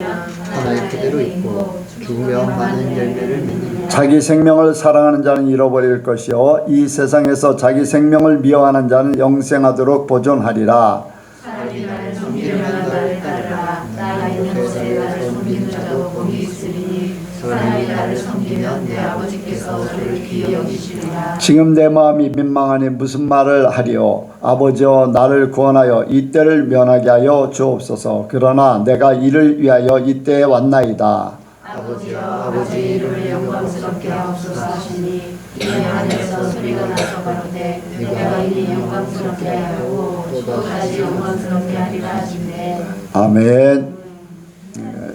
하나의 그대로 있고 죽으며 많은 열매를 맺느니라. 자기 생명을 사랑하는 자는 잃어버릴 것이요 이 세상에서 자기 생명을 미워하는 자는 영생하도록 보존하리라. 사람이 나를 섬기려면 나를 따르라. 나가 있는 곳에 나를 섬기는 자도 복이 있으리니 사람이 나를 섬기면 내 아버지께서 그를 귀히 여기시리라. 지금 내 마음이 민망하니 무슨 말을 하리요. 아버지여 나를 구원하여 이 때를 면하게 하여 주옵소서. 그러나 내가 이를 위하여 이 때에 왔나이다. 아버지여 아버지 이름을 영광스럽게 하옵소서 하시니 이내 안에서 소리가 나서 가로되 내가 이니 영광스럽게 하고 또 다시 영광스럽게 하리라 하시네. 아멘.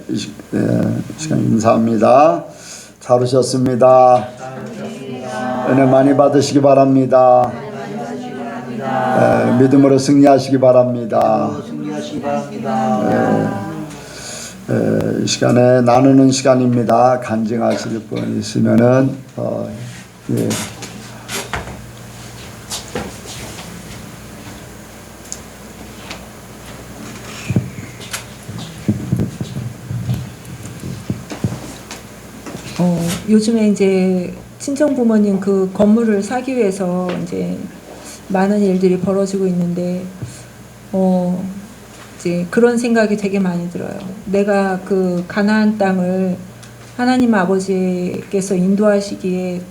이 시간 인사합니다. 잘 오셨습니다. 은혜 많이 받으시기 바랍니다. 믿음으로 승리하시기 바랍니다. 승리하시기 바랍니다. 이 시간에 나누는 시간입니다. 간증하실 분 있으면은 예. 요즘에 이제 친정 부모님 그 건물을 사기 위해서 이제 많은 일들이 벌어지고 있는데 이제 그런 생각이 되게 많이 들어요. 내가 그 가나안 땅을 하나님 아버지께서 인도하시기에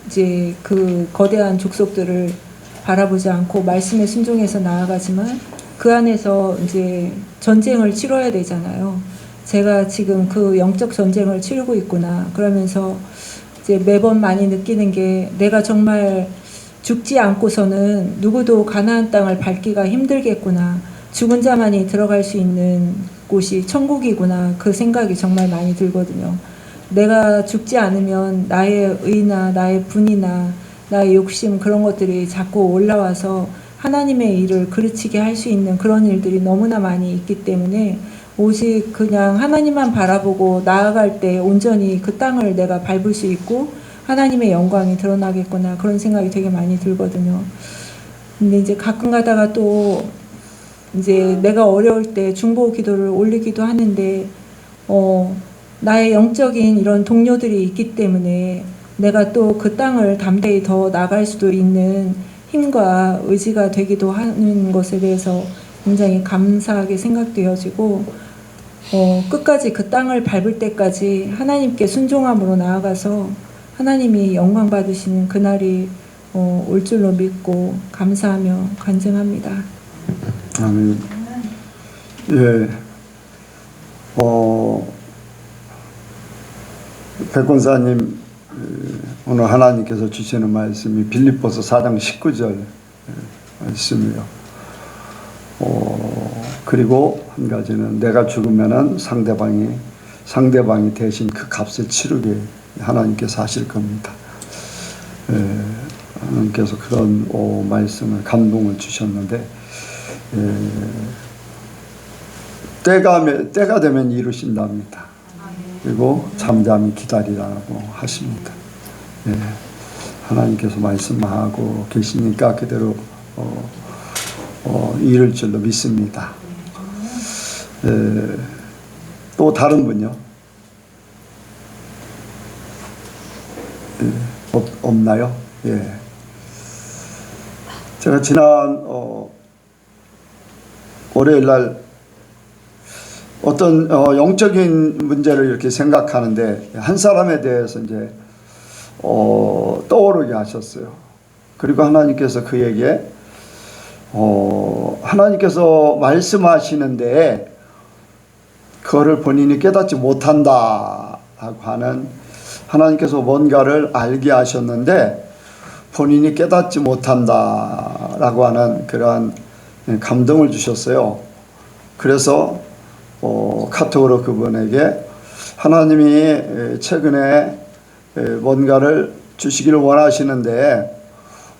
이제 그 거대한 족속들을 바라보지 않고 말씀에 순종해서 나아가지만 그 안에서 이제 전쟁을 치러야 되잖아요. 제가 지금 그 영적 전쟁을 치르고 있구나. 그러면서 이제 매번 많이 느끼는 게 내가 정말 죽지 않고서는 누구도 가나안 땅을 밟기가 힘들겠구나. 죽은 자만이 들어갈 수 있는 곳이 천국이구나. 그 생각이 정말 많이 들거든요. 내가 죽지 않으면 나의 의나 나의 분이나 나의 욕심 그런 것들이 자꾸 올라와서 하나님의 일을 그르치게 할 수 있는 그런 일들이 너무나 많이 있기 때문에 오직 그냥 하나님만 바라보고 나아갈 때 온전히 그 땅을 내가 밟을 수 있고 하나님의 영광이 드러나겠구나 그런 생각이 되게 많이 들거든요. 근데 이제 가끔 가다가 또 이제 내가 어려울 때 중보 기도를 올리기도 하는데 나의 영적인 이런 동료들이 있기 때문에 내가 또 그 땅을 담대히 더 나갈 수도 있는 힘과 의지가 되기도 하는 것에 대해서 굉장히 감사하게 생각되어지고 끝까지 그 땅을 밟을 때까지 하나님께 순종함으로 나아가서 하나님이 영광 받으시는 그날이 올 줄로 믿고 감사하며 간증합니다. 아멘. 예. 백권사님 오늘 하나님께서 주시는 말씀이 빌립보서 4장 19절 말씀이요. 그리고 한 가지는 내가 죽으면은 상대방이 대신 그 값을 치르게 하나님께서 하실 겁니다. 하나님께서 그런 말씀을 감동을 주셨는데 때가 되면 이루신답니다. 그리고 잠잠히 기다리라고 하십니다. 하나님께서 말씀하고 계시니까 그대로 이룰 줄로 믿습니다. 또 다른 분요? 없나요? 예. 제가 지난 월요일 날 어떤 영적인 문제를 이렇게 생각하는데 한 사람에 대해서 이제 떠오르게 하셨어요. 그리고 하나님께서 그에게 하나님께서 말씀하시는데 그거를 본인이 깨닫지 못한다 라고 하는 하나님께서 뭔가를 알게 하셨는데 본인이 깨닫지 못한다 라고 하는 그러한 감동을 주셨어요. 그래서 카톡으로 그분에게 하나님이 최근에 뭔가를 주시기를 원하시는데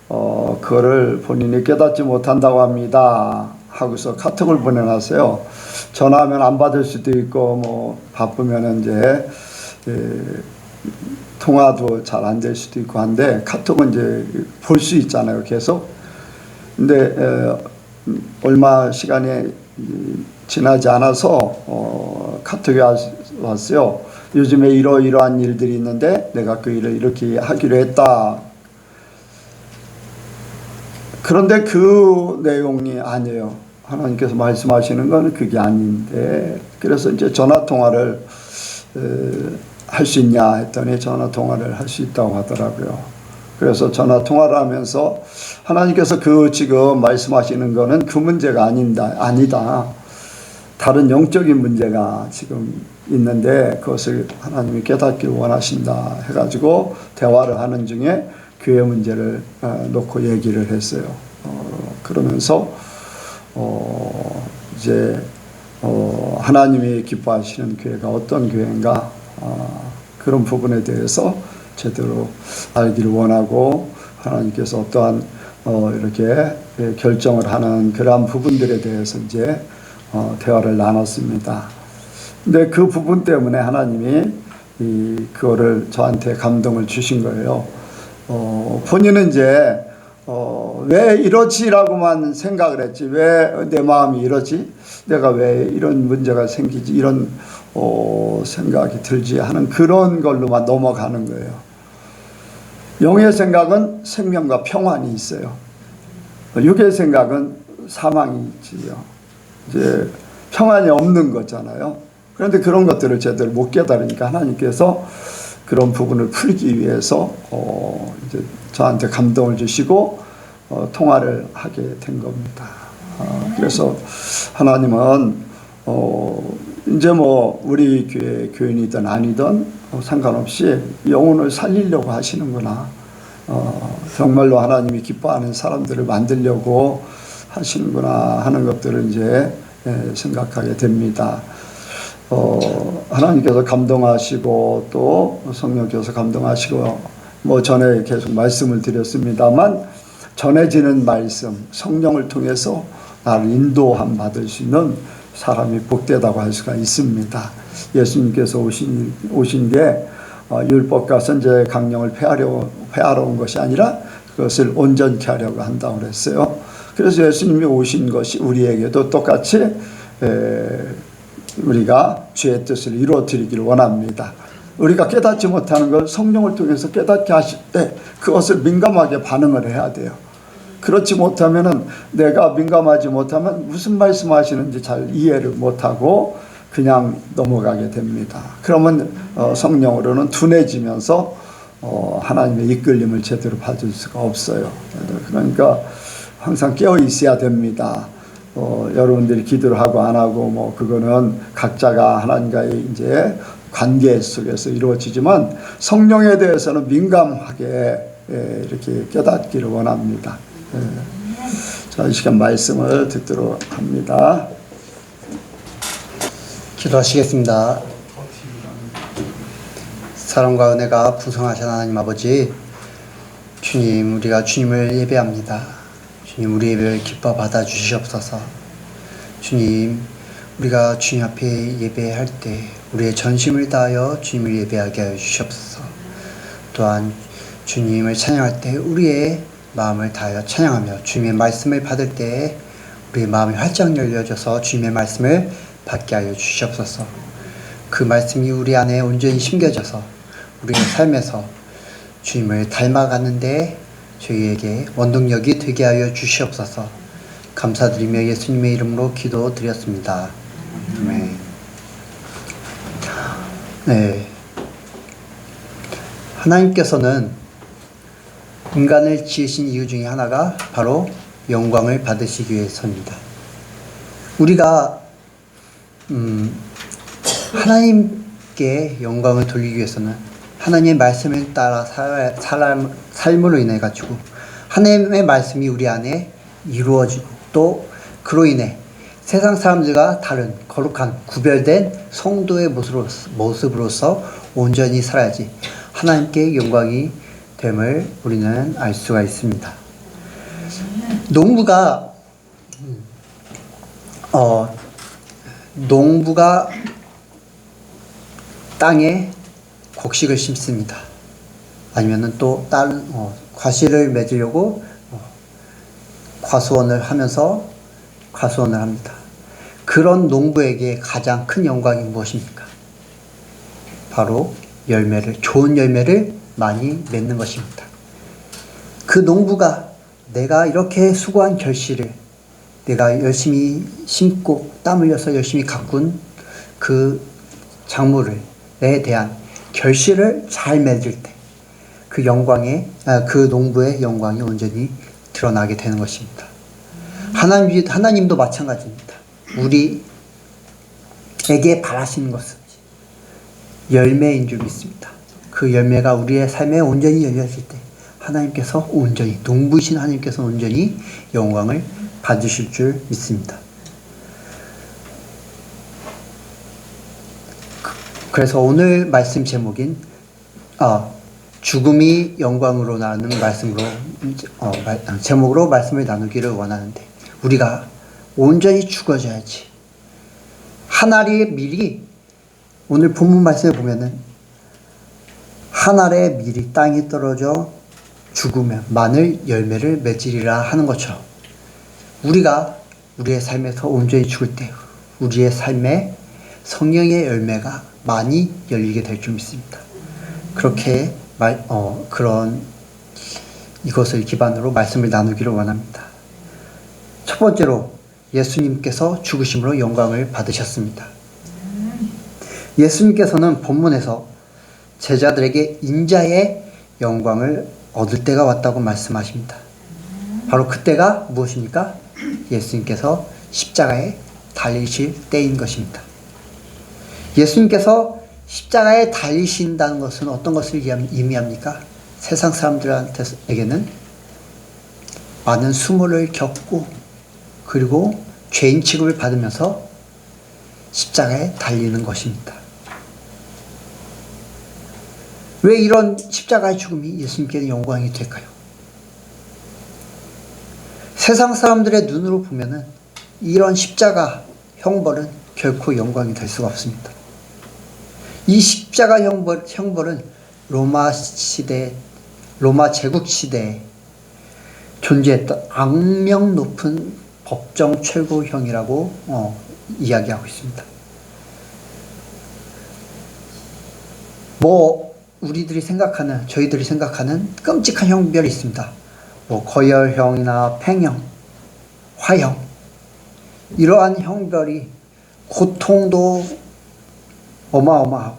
그거를 본인이 깨닫지 못한다고 합니다 하고서 카톡을 보내놨어요. 전화하면 안 받을 수도 있고 뭐 바쁘면 이제 통화도 잘 안 될 수도 있고 한데 카톡은 이제 볼 수 있잖아요 계속. 근데 얼마 시간이 지나지 않아서 카톡이 왔어요. 요즘에 이러이러한 일들이 있는데 내가 그 일을 이렇게 하기로 했다. 그런데 그 내용이 아니에요. 하나님께서 말씀하시는 건 그게 아닌데, 그래서 이제 전화 통화를 할 수 있냐 했더니 전화 통화를 할 수 있다고 하더라고요. 그래서 전화 통화를 하면서 하나님께서 그 지금 말씀하시는 거는 그 문제가 아니다. 다른 영적인 문제가 지금 있는데 그것을 하나님이 깨닫기를 원하신다 해가지고 대화를 하는 중에 교회 문제를 놓고 얘기를 했어요. 그러면서 이제 하나님이 기뻐하시는 교회가 어떤 교회인가, 그런 부분에 대해서 제대로 알기를 원하고, 하나님께서 어떠한 이렇게 결정을 하는 그러한 부분들에 대해서 이제 대화를 나눴습니다. 근데 그 부분 때문에 하나님이 그거를 저한테 감동을 주신 거예요. 본인은 이제 왜 이러지라고만 생각을 했지, 왜 내 마음이 이러지, 내가 왜 이런 문제가 생기지, 이런 생각이 들지 하는 그런 걸로만 넘어가는 거예요. 영의 생각은 생명과 평안이 있어요. 육의 생각은 사망이 있지요. 이제 평안이 없는 거잖아요. 그런데 그런 것들을 제대로 못 깨달으니까 하나님께서 그런 부분을 풀기 위해서 이제 저한테 감동을 주시고 통화를 하게 된 겁니다. 그래서 하나님은 이제 뭐 우리 교회 교인이든 아니든 상관없이 영혼을 살리려고 하시는구나. 정말로 하나님이 기뻐하는 사람들을 만들려고 하시는구나 하는 것들을 이제 생각하게 됩니다. 하나님께서 감동하시고 또 성령께서 감동하시고, 뭐 전에 계속 말씀을 드렸습니다만, 전해지는 말씀, 성령을 통해서 나를 인도함 받을 수 있는 사람이 복되다고 할 수가 있습니다. 예수님께서 오신 게 율법과 선지자의 강령을 폐하러 온 것이 아니라 그것을 온전케 하려고 한다고 그랬어요. 그래서 예수님이 오신 것이 우리에게도 똑같이 우리가 주의 뜻을 이루어드리기를 원합니다. 우리가 깨닫지 못하는 걸 성령을 통해서 깨닫게 하실 때 그것을 민감하게 반응을 해야 돼요. 그렇지 못하면은, 내가 민감하지 못하면 무슨 말씀하시는지 잘 이해를 못하고 그냥 넘어가게 됩니다. 그러면 성령으로는 둔해지면서 하나님의 이끌림을 제대로 받을 수가 없어요. 그러니까 항상 깨어 있어야 됩니다. 여러분들이 기도를 하고 안 하고 뭐 그거는 각자가 하나님과의 이제 관계 속에서 이루어지지만, 성령에 대해서는 민감하게 이렇게 깨닫기를 원합니다. 자, 이 시간 말씀을 듣도록 합니다. 기도하시겠습니다. 사랑과 은혜가 풍성하신 하나님 아버지, 주님, 우리가 주님을 예배합니다. 주님, 우리 예배를 기뻐 받아 주시옵소서. 주님, 우리가 주님 앞에 예배할 때 우리의 전심을 다하여 주님을 예배하게 하여 주시옵소서. 또한 주님을 찬양할 때 우리의 마음을 다하여 찬양하며, 주님의 말씀을 받을 때 우리의 마음이 활짝 열려져서 주님의 말씀을 받게 하여 주시옵소서. 그 말씀이 우리 안에 온전히 심겨져서 우리의 삶에서 주님을 닮아가는데 저희에게 원동력이 되게 하여 주시옵소서. 감사드리며 예수님의 이름으로 기도드렸습니다. 아멘. 네. 하나님께서는 인간을 지으신 이유 중에 하나가 바로 영광을 받으시기 위해서입니다. 우리가 하나님께 영광을 돌리기 위해서는 하나님의 말씀을 따라 삶으로 인해 가지고 하나님의 말씀이 우리 안에 이루어지고, 또 그로 인해 세상 사람들과 다른 거룩한 구별된 성도의 모습으로서 온전히 살아야지 하나님께 영광이 됨을 우리는 알 수가 있습니다. 농부가 땅에 곡식을 심습니다. 아니면은 또 다른 과실을 맺으려고 과수원을 합니다. 그런 농부에게 가장 큰 영광이 무엇입니까? 바로 좋은 열매를 많이 맺는 것입니다. 그 농부가 내가 이렇게 수고한 결실을, 내가 열심히 심고 땀 흘려서 열심히 가꾼 그 작물에 대한 결실을 잘 맺을 때 그 그 농부의 영광이 온전히 드러나게 되는 것입니다. 하나님도 마찬가지입니다. 우리에게 바라시는 것은 열매인 줄 믿습니다. 그 열매가 우리의 삶에 온전히 열려질 때 하나님께서 농부이신 하나님께서 온전히 영광을 받으실 줄 믿습니다. 그래서 오늘 말씀 제목인 죽음이 영광으로 나누는 제목으로 말씀을 나누기를 원하는데, 우리가 온전히 죽어져야지. 한 알의 밀이, 오늘 본문 말씀을 보면은 한 알의 밀이 땅에 떨어져 죽으면 마늘 열매를 맺으리라 하는 것처럼, 우리가 우리의 삶에서 온전히 죽을 때 우리의 삶에 성령의 열매가 많이 열리게 될 줄 믿습니다. 그렇게 이것을 기반으로 말씀을 나누기를 원합니다. 첫 번째로, 예수님께서 죽으심으로 영광을 받으셨습니다. 예수님께서는 본문에서 제자들에게 인자의 영광을 얻을 때가 왔다고 말씀하십니다. 바로 그때가 무엇입니까? 예수님께서 십자가에 달리실 때인 것입니다. 예수님께서 십자가에 달리신다는 것은 어떤 것을 의미합니까? 세상 사람들에게는 많은 수모를 겪고 그리고 죄인 취급을 받으면서 십자가에 달리는 것입니다. 왜 이런 십자가의 죽음이 예수님께는 영광이 될까요? 세상 사람들의 눈으로 보면은 이런 십자가 형벌은 결코 영광이 될 수가 없습니다. 이 십자가 형벌은 로마 제국 시대에 존재했던 악명 높은 법정 최고형이라고 이야기하고 있습니다. 저희들이 생각하는 끔찍한 형벌이 있습니다. 거열형이나 팽형, 화형, 이러한 형벌이 고통도 어마어마하고,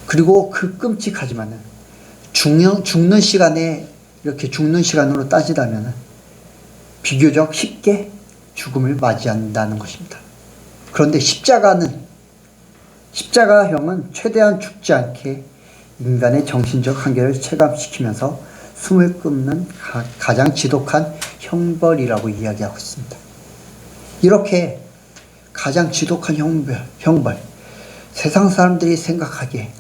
그리고 그 끔찍하지만은 죽는 시간으로 따지다면은 비교적 쉽게 죽음을 맞이한다는 것입니다. 그런데 십자가형은 최대한 죽지 않게 인간의 정신적 한계를 체감시키면서 숨을 끊는 가장 지독한 형벌이라고 이야기하고 있습니다. 이렇게 가장 지독한 형벌, 세상 사람들이 생각하기에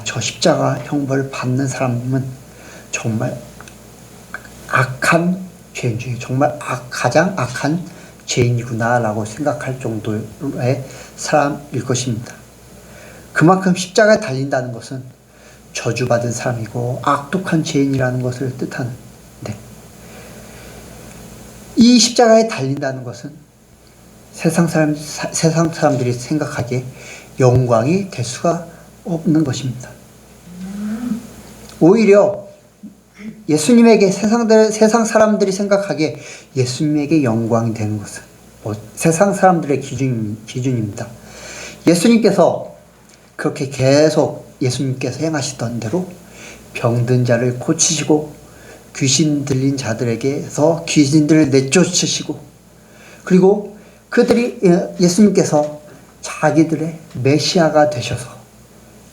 저 십자가 형벌을 받는 사람은 정말 악한 죄인 중에 정말 가장 악한 죄인이구나 라고 생각할 정도의 사람일 것입니다. 그만큼 십자가에 달린다는 것은 저주받은 사람이고 악독한 죄인이라는 것을 뜻하는데, 이 십자가에 달린다는 것은 세상 사람들이 생각하기에 영광이 될 수가 없는 것입니다. 오히려 예수님에게 세상 사람들이 생각하기에 예수님에게 영광이 되는 것은 세상 사람들의 기준입니다. 예수님께서 그렇게 계속 예수님께서 행하시던 대로 병든 자를 고치시고 귀신 들린 자들에게서 귀신들을 내쫓으시고, 그리고 예수님께서 자기들의 메시아가 되셔서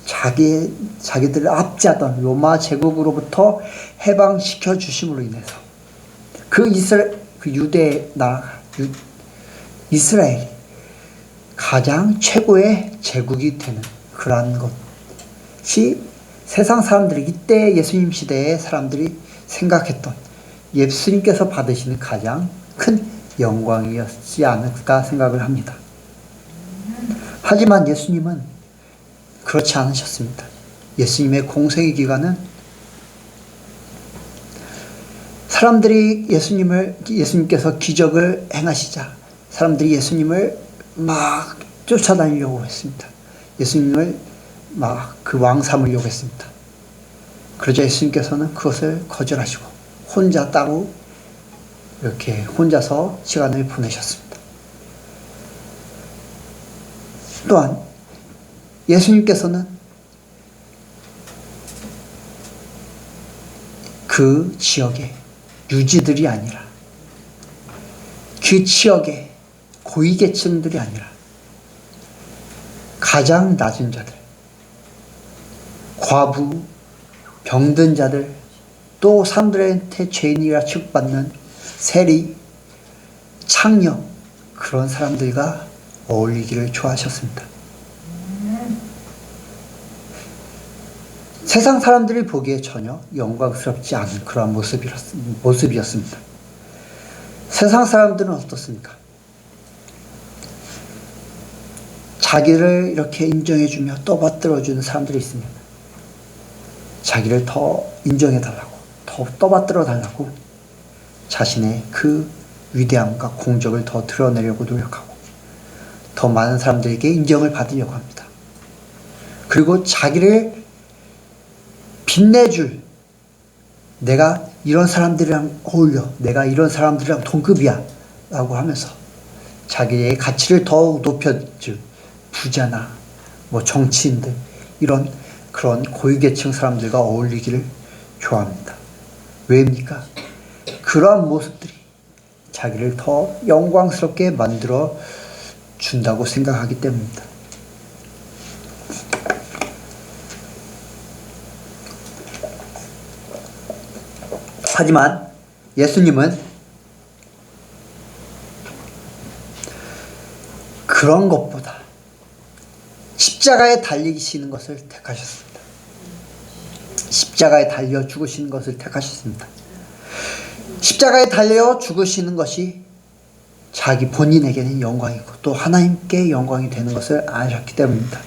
자기들을 압제하던 로마 제국으로부터 해방시켜 주심으로 인해서 유대 나라 이스라엘이 가장 최고의 제국이 되는 그러한 것이 세상 사람들이, 이때 예수님 시대의 사람들이 생각했던 예수님께서 받으시는 가장 큰 영광이었지 않을까 생각을 합니다. 하지만 예수님은 그렇지 않으셨습니다. 예수님의 공생의 기간은 사람들이 예수님께서 기적을 행하시자 사람들이 예수님을 막 쫓아다니려고 했습니다. 예수님을 막 그 왕 삼으려고 했습니다. 그러자 예수님께서는 그것을 거절하시고 혼자 따로 이렇게 혼자서 시간을 보내셨습니다. 또한 예수님께서는 그 지역의 유지들이 아니라 그 지역의 고위계층들이 아니라 가장 낮은 자들, 과부, 병든 자들, 또 사람들한테 죄인이라 취급받는 세리, 창녀, 그런 사람들과 어울리기를 좋아하셨습니다. 세상 사람들이 보기에 전혀 영광스럽지 않은 그러한 모습이었습니다. 세상 사람들은 어떻습니까? 자기를 이렇게 인정해주며 떠받들어주는 사람들이 있으면 자기를 더 인정해달라고, 더 떠받들어달라고 자신의 그 위대함과 공적을 더 드러내려고 노력하고 더 많은 사람들에게 인정을 받으려고 합니다. 그리고 자기를 빛내줄, 내가 이런 사람들이랑 어울려, 내가 이런 사람들이랑 동급이야 라고 하면서 자기의 가치를 더욱 높여줄 부자나 뭐 정치인들, 이런 그런 고위계층 사람들과 어울리기를 좋아합니다. 왜입니까? 그러한 모습들이 자기를 더 영광스럽게 만들어 준다고 생각하기 때문입니다. 하지만 예수님은 그런 것보다 십자가에 달리시는 것을 택하셨습니다. 십자가에 달려 죽으시는 것을 택하셨습니다. 십자가에 달려 죽으시는 것이 자기 본인에게는 영광이고 또 하나님께 영광이 되는 것을 아셨기 때문입니다.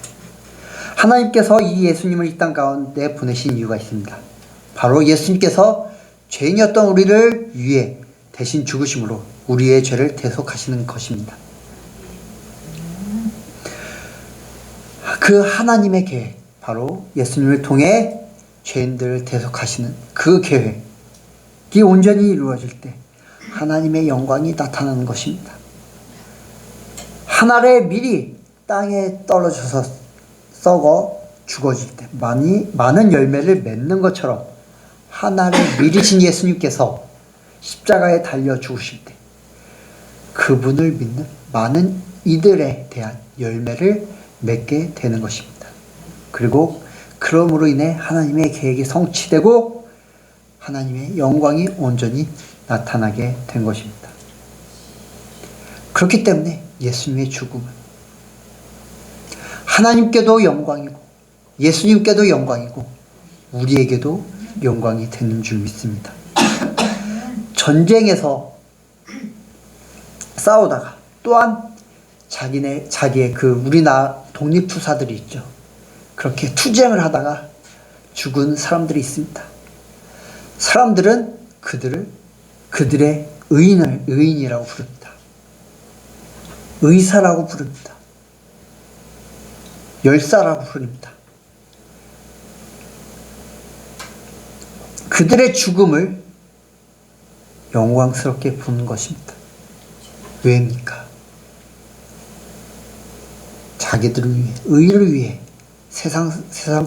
하나님께서 이 예수님을 이 땅 가운데 보내신 이유가 있습니다. 바로 예수님께서 죄인이었던 우리를 위해 대신 죽으심으로 우리의 죄를 대속하시는 것입니다. 그 하나님의 계획, 바로 예수님을 통해 죄인들을 대속하시는 그 계획이 온전히 이루어질 때 하나님의 영광이 나타나는 것입니다. 한 알의 밀이 땅에 떨어져서 썩어 죽어질 때 많은 열매를 맺는 것처럼 한 알의 밀이신 예수님께서 십자가에 달려 죽으실 때 그분을 믿는 많은 이들에 대한 열매를 맺게 되는 것입니다. 그리고 그러므로 인해 하나님의 계획이 성취되고 하나님의 영광이 온전히 나타나게 된 것입니다. 그렇기 때문에 예수님의 죽음은 하나님께도 영광이고 예수님께도 영광이고 우리에게도 영광이 되는 줄 믿습니다. 전쟁에서 싸우다가 또한 자기의 그 우리나라 독립투사들이 있죠. 그렇게 투쟁을 하다가 죽은 사람들이 있습니다. 사람들은 그들의 의인이라고 부릅니다. 의사라고 부릅니다. 열사라고 부릅니다. 그들의 죽음을 영광스럽게 보는 것입니다. 왜입니까? 자기들을 위해, 의를 위해, 세상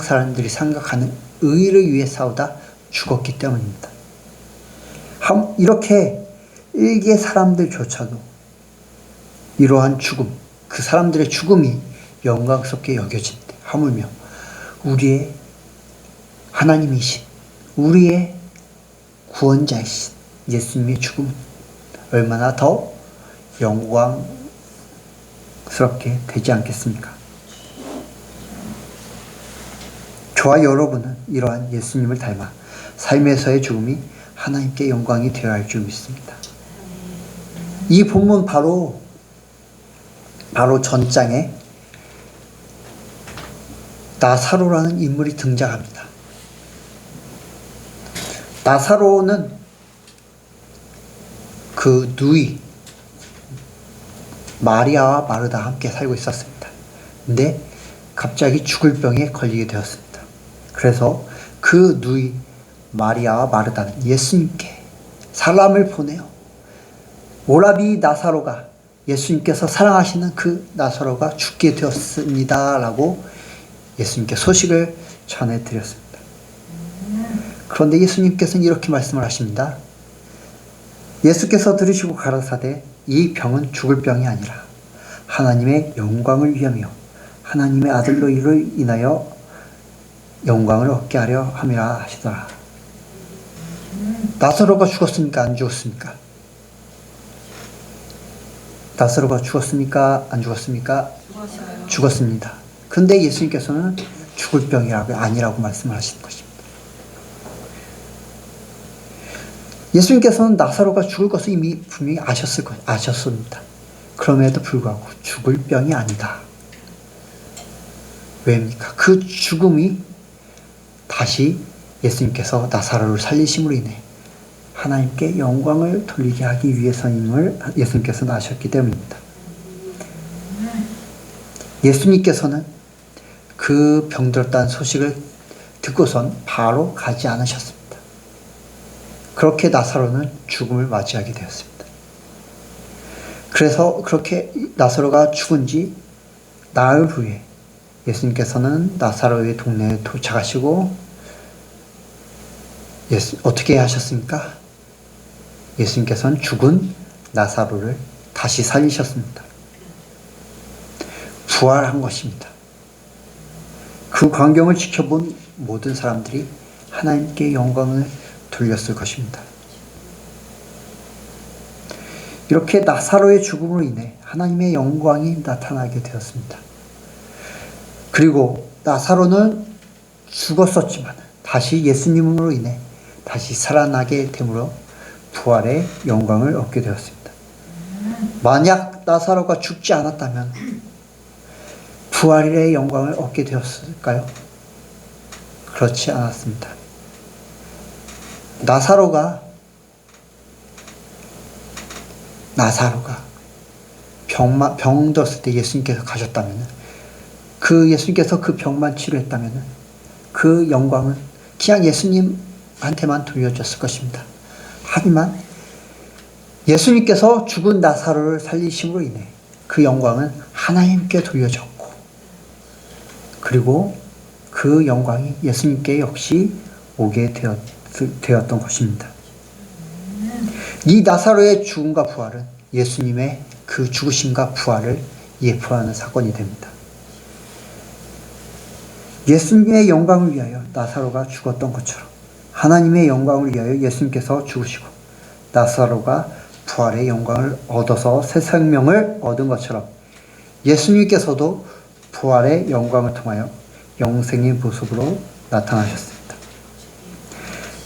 사람들이 생각하는 의를 위해 싸우다 죽었기 때문입니다. 이렇게 일개 사람들조차도 이러한 죽음, 그 사람들의 죽음이 영광스럽게 여겨질 때 하물며 우리의 하나님이신, 우리의 구원자이신 예수님의 죽음은 얼마나 더 영광스럽게 되지 않겠습니까? 저와 여러분은 이러한 예수님을 닮아 삶에서의 죽음이 하나님께 영광이 되어야 할 줄 믿습니다. 이 본문 바로 전장에 나사로라는 인물이 등장합니다. 나사로는 그 누이, 마리아와 마르다 함께 살고 있었습니다. 근데 갑자기 죽을 병에 걸리게 되었습니다. 그래서 그 누이 마리아와 마르다는 예수님께 사람을 보내요. 오라비 나사로가, 예수님께서 사랑하시는 그 나사로가 죽게 되었습니다 라고 예수님께 소식을 전해드렸습니다. 그런데 예수님께서는 이렇게 말씀을 하십니다. 예수께서 들으시고 가라사대 이 병은 죽을 병이 아니라 하나님의 영광을 위하며 하나님의 아들로 이를 인하여 영광을 얻게 하려 함이라 하시더라. 나사로가 죽었습니까? 안 죽었습니까? 나사로가 죽었습니까? 안 죽었습니까? 죽었습니다. 그런데 예수님께서는 죽을 병이라고 아니라고 말씀을 하시는 것입니다. 예수님께서는 나사로가 죽을 것을 이미 분명히 아셨습니다. 그럼에도 불구하고 죽을 병이 아니다. 왜입니까? 그 죽음이 다시 예수님께서 나사로를 살리심으로 인해 하나님께 영광을 돌리게 하기 위해서임을 예수님께서는 아셨기 때문입니다. 예수님께서는 그 병들었다는 소식을 듣고선 바로 가지 않으셨습니다. 그렇게 나사로는 죽음을 맞이하게 되었습니다. 그래서 그렇게 나사로가 죽은 지 나흘 후에 예수님께서는 나사로의 동네에 도착하시고 어떻게 하셨습니까? 예수님께서는 죽은 나사로를 다시 살리셨습니다. 부활한 것입니다. 그 광경을 지켜본 모든 사람들이 하나님께 영광을 돌렸을 것입니다. 이렇게 나사로의 죽음으로 인해 하나님의 영광이 나타나게 되었습니다. 그리고 나사로는 죽었었지만 다시 예수님으로 인해 다시 살아나게 되므로 부활의 영광을 얻게 되었습니다. 만약 나사로가 죽지 않았다면 부활의 영광을 얻게 되었을까요? 그렇지 않았습니다. 나사로가 병들었을 때 예수님께서 가셨다면, 그 예수님께서 그 병만 치료했다면 그 영광은 그냥 예수님한테만 돌려졌을 것입니다. 하지만 예수님께서 죽은 나사로를 살리심으로 인해 그 영광은 하나님께 돌려졌고, 그리고 그 영광이 예수님께 역시 오게 되었던 것입니다. 이 나사로의 죽음과 부활은 예수님의 그 죽으심과 부활을 예표하는 사건이 됩니다. 예수님의 영광을 위하여 나사로가 죽었던 것처럼 하나님의 영광을 위하여 예수님께서 죽으시고 나사로가 부활의 영광을 얻어서 새 생명을 얻은 것처럼 예수님께서도 부활의 영광을 통하여 영생의 모습으로 나타나셨습니다.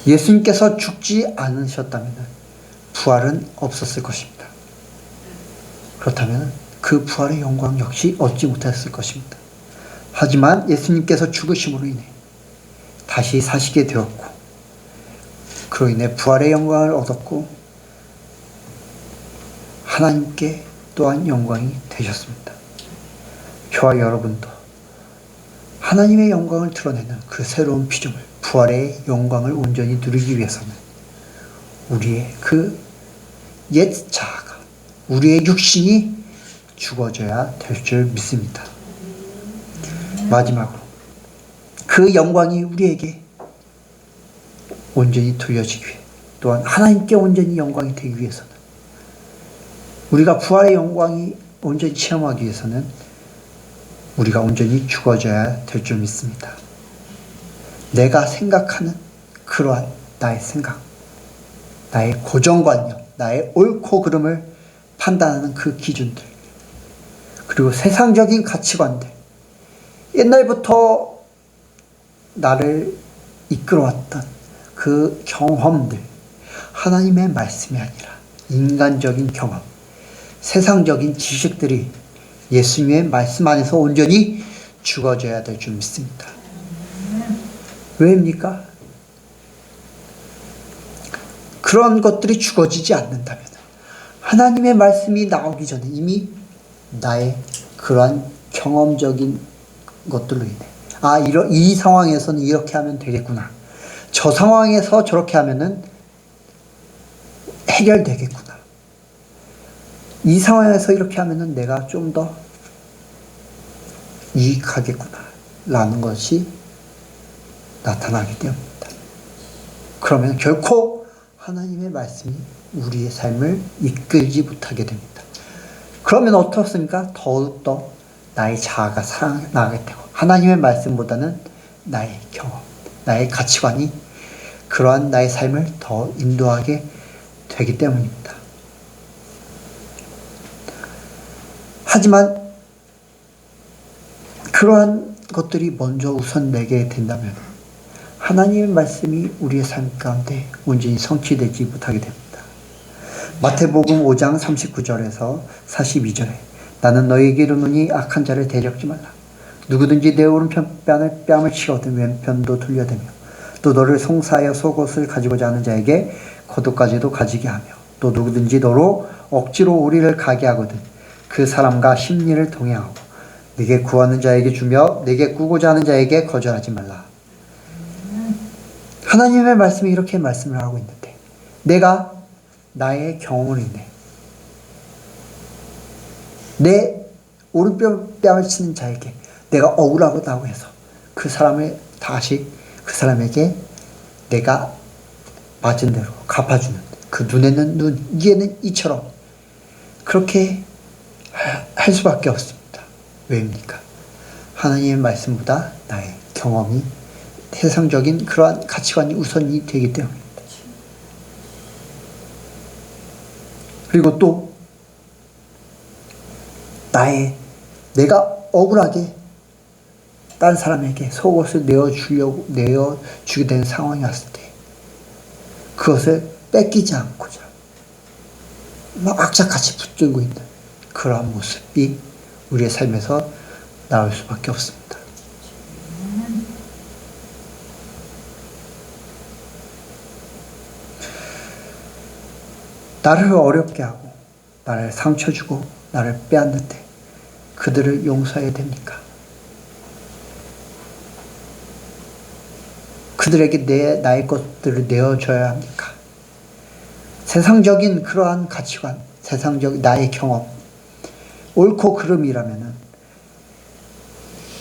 예수님께서 죽지 않으셨다면 부활은 없었을 것입니다. 그렇다면 그 부활의 영광 역시 얻지 못했을 것입니다. 하지만 예수님께서 죽으심으로 인해 다시 사시게 되었고, 그로 인해 부활의 영광을 얻었고 하나님께 또한 영광이 되셨습니다. 저와 여러분도 하나님의 영광을 드러내는 그 새로운 피조물, 부활의 영광을 온전히 누리기 위해서는 우리의 그 옛 자아가, 우리의 육신이 죽어져야 될 줄 믿습니다. 마지막으로 그 영광이 우리에게 온전히 돌려지기 위해, 또한 하나님께 온전히 영광이 되기 위해서는, 우리가 부활의 영광이 온전히 체험하기 위해서는 우리가 온전히 죽어져야 될 줄 믿습니다. 내가 생각하는 그러한 나의 생각, 나의 고정관념, 나의 옳고 그름을 판단하는 그 기준들, 그리고 세상적인 가치관들, 옛날부터 나를 이끌어왔던 그 경험들, 하나님의 말씀이 아니라 인간적인 경험, 세상적인 지식들이 예수님의 말씀 안에서 온전히 죽어져야 될 줄 믿습니다. 왜입니까? 그런 것들이 죽어지지 않는다면, 하나님의 말씀이 나오기 전에 이미 나의 그러한 경험적인 것들로 인해 이 상황에서는 이렇게 하면 되겠구나. 저 상황에서 저렇게 하면은 해결되겠구나. 이 상황에서 이렇게 하면은 내가 좀 더 유익하겠구나. 라는 것이 나타나기 때문입니다. 그러면 결코 하나님의 말씀이 우리의 삶을 이끌지 못하게 됩니다. 그러면 어떻습니까? 더욱더 나의 자아가 살아나게 되고 하나님의 말씀보다는 나의 경험, 나의 가치관이 그러한 나의 삶을 더 인도하게 되기 때문입니다. 하지만 그러한 것들이 먼저 우선 내게 된다면 하나님의 말씀이 우리의 삶 가운데 온전히 성취되지 못하게 됩니다. 마태복음 5장 39절에서 42절에 나는 너희에게 이르노니 악한 자를 대적지 말라. 누구든지 내 오른편 뺨을 치거든 왼편도 돌려대며 또 너를 송사하여 속옷을 가지고자 하는 자에게 겉옷까지도 가지게 하며 또 누구든지 너로 억지로 우리를 가게 하거든 그 사람과 심리를 동행하고 네게 구하는 자에게 주며 네게 꾸고자 하는 자에게 거절하지 말라. 하나님의 말씀이 이렇게 말씀을 하고 있는데 내가 나의 경험으로 인해 내 오른뺨을 치는 자에게 내가 억울하다고 해서 그 사람을 다시 그 사람에게 내가 맞은 대로 갚아주는 그 눈에는 눈, 이에는 이처럼 그렇게 할 수밖에 없습니다. 왜입니까? 하나님의 말씀보다 나의 경험이 세상적인 그러한 가치관이 우선이 되기 때문입니다. 그리고 또 내가 억울하게 다른 사람에게 속옷을 내어주게 된 상황이 왔을 때 그것을 뺏기지 않고자 막 악착같이 붙들고 있는 그러한 모습이 우리의 삶에서 나올 수밖에 없습니다. 나를 어렵게 하고 나를 상처 주고 나를 빼앗는데 그들을 용서해야 됩니까? 그들에게 나의 것들을 내어줘야 합니까? 세상적인 그러한 가치관, 세상적 나의 경험, 옳고 그름이라면은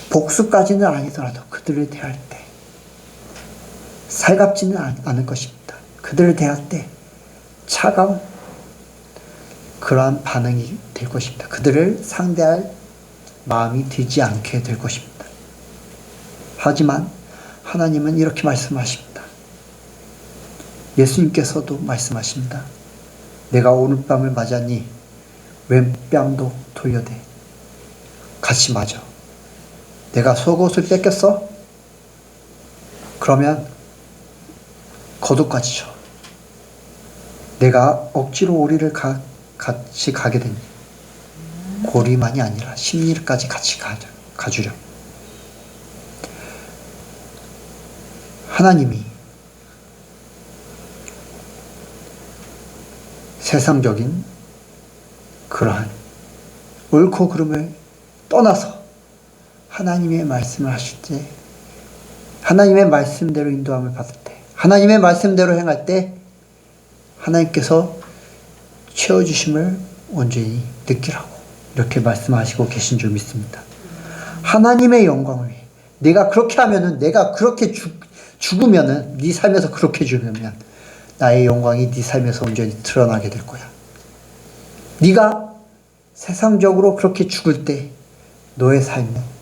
복수까지는 아니더라도 그들을 대할 때 살갑지는 않을 것입니다. 그들을 대할 때 차가운 그러한 반응이 될 것입니다. 그들을 상대할 마음이 들지 않게 될 것입니다. 하지만 하나님은 이렇게 말씀하십니다. 예수님께서도 말씀하십니다. 내가 오른뺨을 맞았니 왼뺨도 돌려대. 같이 맞아. 내가 속옷을 뺏겼어? 그러면 겉옷까지 줘. 내가 억지로 우리를 같이 가게 되니 고리만이 아니라 심리까지 같이 가주려. 하나님이 세상적인 그러한 옳고 그름을 떠나서 하나님의 말씀을 하실 때 하나님의 말씀대로 인도함을 받을 때 하나님의 말씀대로 행할 때 하나님께서 채워주심을 온전히 느끼라고 이렇게 말씀하시고 계신 줄 믿습니다. 하나님의 영광을 위해 내가 그렇게 하면은 내가 그렇게 죽으면은 네 삶에서 그렇게 죽으면 나의 영광이 네 삶에서 온전히 드러나게 될 거야. 네가 세상적으로 그렇게 죽을 때 너의 삶은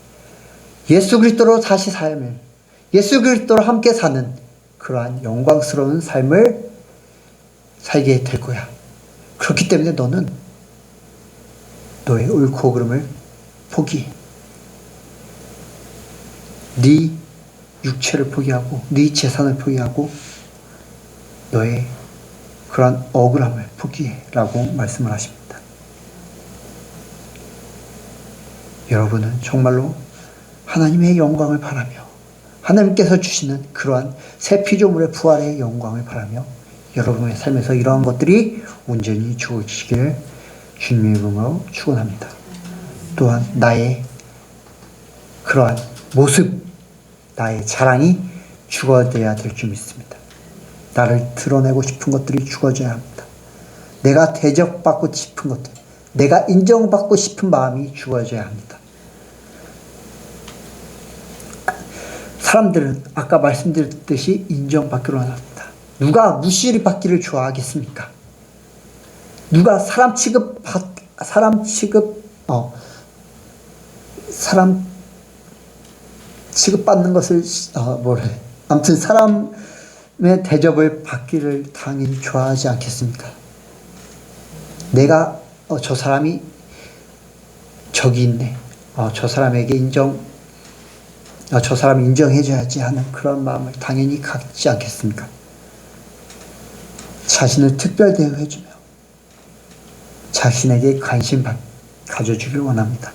예수 그리스도로 다시 삶을 예수 그리스도로 함께 사는 그러한 영광스러운 삶을 살게 될 거야. 그렇기 때문에 너는 너의 옳고 그름을 포기해. 네 육체를 포기하고 네 재산을 포기하고 너의 그러한 억울함을 포기해 라고 말씀을 하십니다. 여러분은 정말로 하나님의 영광을 바라며 하나님께서 주시는 그러한 새 피조물의 부활의 영광을 바라며 여러분의 삶에서 이러한 것들이 온전히 주어지시길 주님의 이름으로 축원합니다. 또한 나의 그러한 모습, 나의 자랑이 죽어져야 될 줄 믿습니다. 나를 드러내고 싶은 것들이 죽어져야 합니다. 내가 대접받고 싶은 것들, 내가 인정받고 싶은 마음이 죽어져야 합니다. 사람들은 아까 말씀드렸듯이 인정받기로 합니다. 누가 무시를 받기를 좋아하겠습니까? 누가 사람 취급받는 것을 아무튼 사람의 대접을 받기를 당연히 좋아하지 않겠습니까? 내가 저 사람이 저기 있네. 저 사람에게 저 사람 인정해줘야지 하는 그런 마음을 당연히 갖지 않겠습니까? 자신을 특별 대우해주며 자신에게 관심 가져주길 원합니다.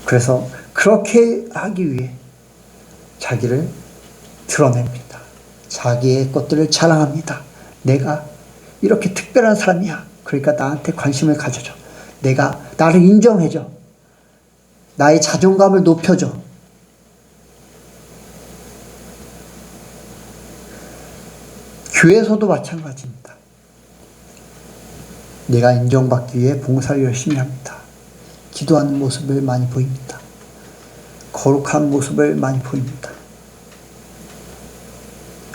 그래서 그렇게 하기 위해 자기를 드러냅니다. 자기의 것들을 자랑합니다. 내가 이렇게 특별한 사람이야. 그러니까 나한테 관심을 가져줘. 나를 인정해줘. 나의 자존감을 높여줘. 교회에서도 마찬가지입니다. 내가 인정받기 위해 봉사를 열심히 합니다. 기도하는 모습을 많이 보입니다. 거룩한 모습을 많이 보입니다.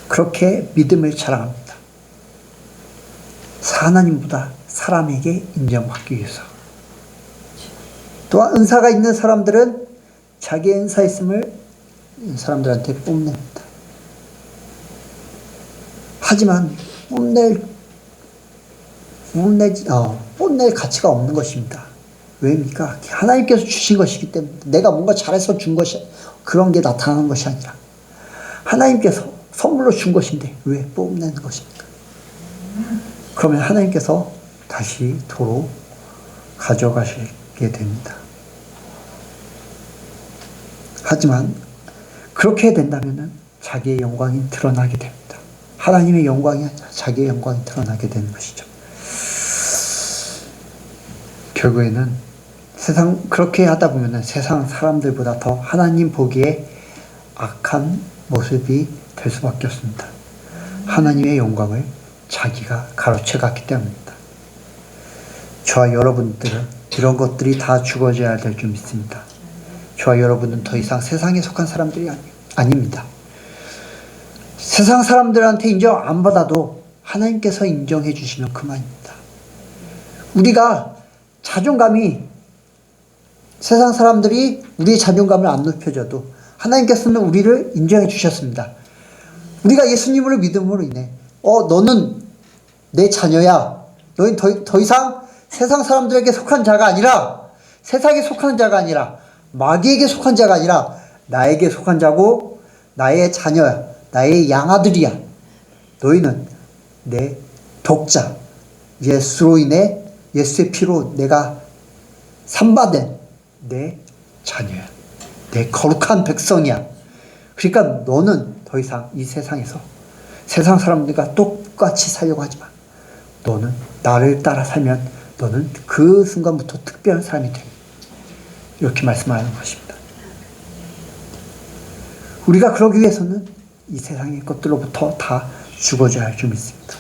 그렇게 믿음을 자랑합니다. 하나님보다 사람에게 인정받기 위해서. 또한 은사가 있는 사람들은 자기의 은사 있음을 사람들한테 뽐냅니다. 하지만 뽐낼 가치가 없는 것입니다. 왜입니까? 하나님께서 주신 것이기 때문에 내가 뭔가 잘해서 준 것이 그런 게 나타나는 것이 아니라 하나님께서 선물로 준 것인데 왜 뽐내는 것입니까? 그러면 하나님께서 다시 도로 가져가시게 됩니다. 하지만 그렇게 된다면 자기의 영광이 드러나게 됩니다. 하나님의 영광이 아니라 자기의 영광이 드러나게 되는 것이죠. 결국에는 그렇게 하다 보면 세상 사람들보다 더 하나님 보기에 악한 모습이 될 수밖에 없습니다. 하나님의 영광을 자기가 가로채 갔기 때문입니다. 저와 여러분들은 이런 것들이 다 죽어져야 될 줄 믿습니다. 저와 여러분은 더 이상 세상에 속한 사람들이 아닙니다. 세상 사람들한테 인정 안 받아도 하나님께서 인정해 주시면 그만입니다. 우리가 자존감이 세상 사람들이 우리의 자존감을 안 높여줘도 하나님께서는 우리를 인정해 주셨습니다. 우리가 예수님을 믿음으로 인해 너는 내 자녀야. 너는 더 이상 세상 사람들에게 속한 자가 아니라 세상에 속한 자가 아니라 마귀에게 속한 자가 아니라 나에게 속한 자고 나의 자녀야. 나의 양아들이야. 너희는 내 독자. 예수로 인해 예수의 피로 내가 삼바된 내 자녀야. 내 거룩한 백성이야. 그러니까 너는 더 이상 이 세상에서 세상 사람들과 똑같이 살려고 하지 마. 너는 나를 따라 살면 너는 그 순간부터 특별한 사람이 돼. 이렇게 말씀하는 것입니다. 우리가 그러기 위해서는 이 세상의 것들로부터 다 죽어져야 할 줄 믿습니다.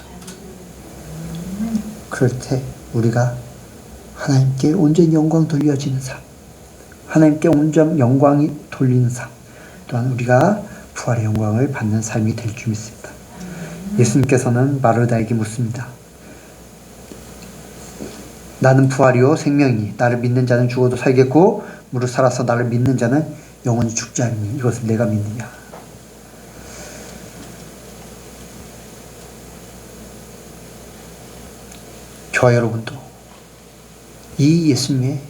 그럴 때 우리가 하나님께 온전히 영광 돌려지는 삶, 하나님께 온전 영광이 돌리는 삶, 또한 우리가 부활의 영광을 받는 삶이 될 줄 믿습니다. 예수님께서는 마르다에게 묻습니다. 나는 부활이요 생명이니 나를 믿는 자는 죽어도 살겠고 무릇 살아서 나를 믿는 자는 영원히 죽지 않으니 이것을 내가 믿느냐. 저와 여러분도 이 예수님의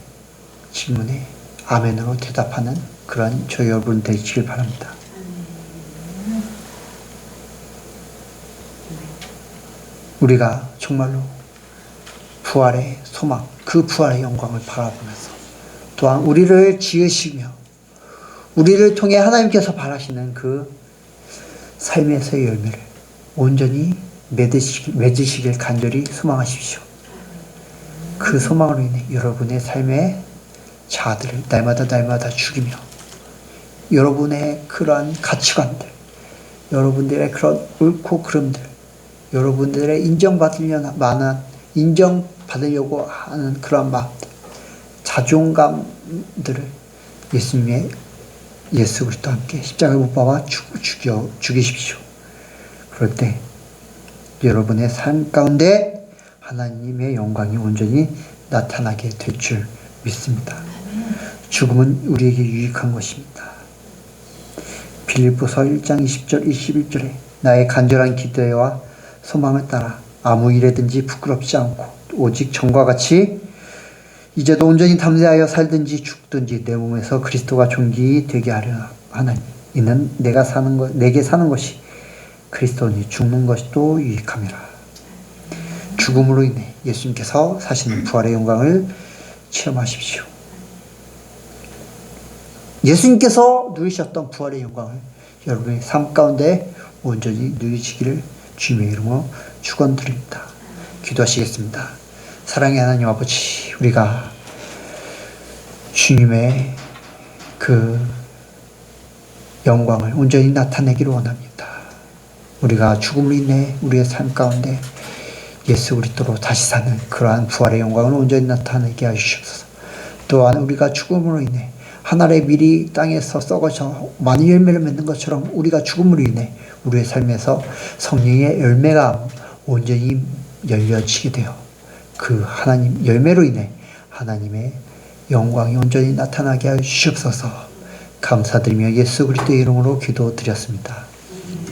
질문에 아멘으로 대답하는 그러한 저희 여러분 되시길 바랍니다. 우리가 정말로 부활의 소망, 그 부활의 영광을 바라보면서 또한 우리를 지으시며 우리를 통해 하나님께서 바라시는 그 삶에서의 열매를 온전히 맺으시길 간절히 소망하십시오. 그 소망으로 인해 여러분의 삶에 자들을 날마다 죽이며 여러분의 그러한 가치관들, 여러분들의 그런 옳고 그름들, 여러분들의 인정받으려고 하는 그런 마음들, 자존감들을 예수 그리스도와 함께 십자가에 못 박아 죽이십시오. 그럴 때 여러분의 삶 가운데 하나님의 영광이 온전히 나타나게 될 줄 믿습니다. 죽음은 우리에게 유익한 것입니다. 빌립보서 1장 20절 21절에 나의 간절한 기대와 소망을 따라 아무 일에든지 부끄럽지 않고 오직 전과 같이 이제도 온전히 담대하여 살든지 죽든지 내 몸에서 그리스도가 존귀 되게 하려 하나니 이는 내게 사는 것이 그리스도니 죽는 것이 또 유익함이라. 죽음으로 인해 예수님께서 사시는 부활의 영광을 체험하십시오. 예수님께서 누리셨던 부활의 영광을 여러분의 삶 가운데 온전히 누리시기를 주님의 이름으로 축원드립니다. 기도하시겠습니다. 사랑의 하나님 아버지, 우리가 주님의 그 영광을 온전히 나타내기를 원합니다. 우리가 죽음으로 인해 우리의 삶 가운데 예수 그리스도로 다시 사는 그러한 부활의 영광을 온전히 나타내게 하시옵소서. 또한 우리가 죽음으로 인해 하늘의 밀이 땅에서 썩어져 많은 열매를 맺는 것처럼 우리가 죽음으로 인해 우리의 삶에서 성령의 열매가 온전히 열려지게 되어 그 하나님 열매로 인해 하나님의 영광이 온전히 나타나게 하여 주시옵소서. 감사드리며 예수 그리스도의 이름으로 기도드렸습니다.